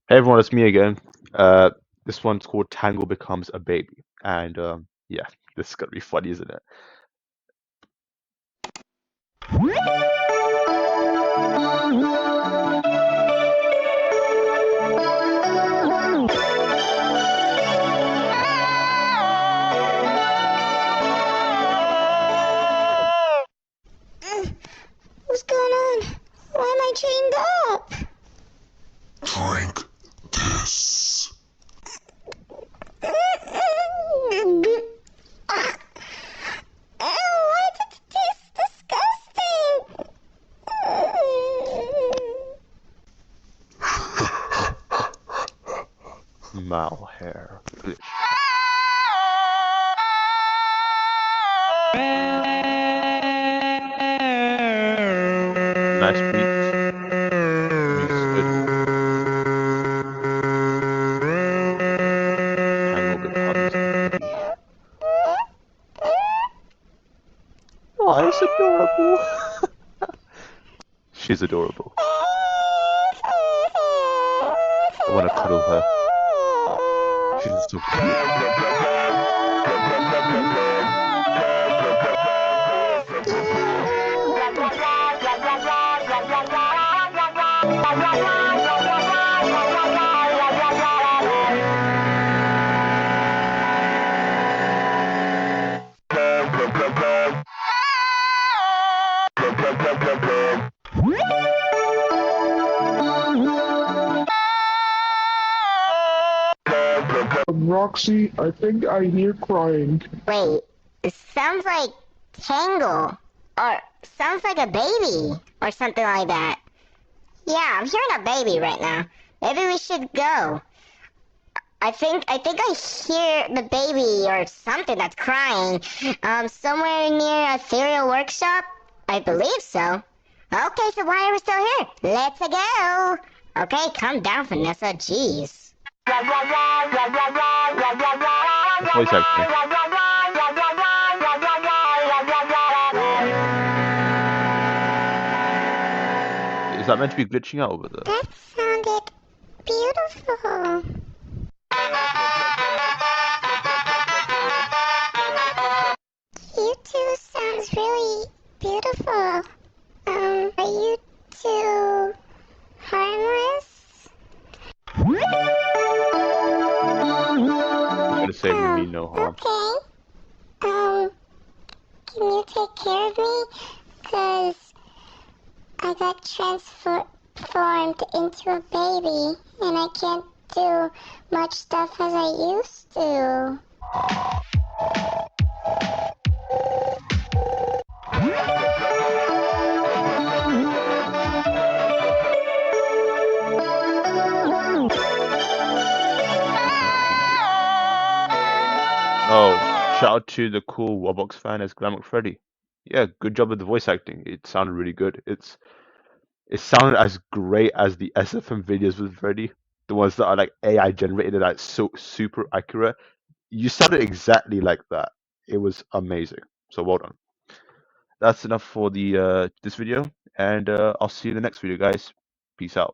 Hey everyone, it's me again. This one's called Tangle Becomes a Baby. And yeah, this is gonna be funny, isn't it? What's going on? Why am I chained up? Drink this. Why does it taste disgusting? Malhair. Nice beats. Music's good. Tangle becomes a baby. Oh, it's adorable. She's adorable. I want to cuddle her. She's so cute. Roxy, I think I hear crying. Wait, it sounds like Tangle. Or sounds like a baby. Or something like that. Yeah, I'm hearing a baby right now. Maybe we should go. I think I hear the baby or something that's crying. Somewhere near a cereal workshop? I believe so. Okay, so why are we still here? Let's go. Okay, calm down, Vanessa. Jeez. It's voice acting. Is that meant to be glitching out over there? That sounded beautiful. You two sounds really beautiful. Are you two harmless? I'm gonna say we mean no harm. Okay. Can you take care of me? 'Cause I got transformed into a baby, and I can't do much stuff as I used to. Oh, shout out to the cool Roblox fan as Glamour Freddy. Yeah, good job with the voice acting. It sounded really good. It sounded as great as the SFM videos with Freddy, the ones that are like AI generated and like so super accurate. You sounded exactly like that. It was amazing. So well done. That's enough for the this video, and I'll see you in the next video, guys. Peace out.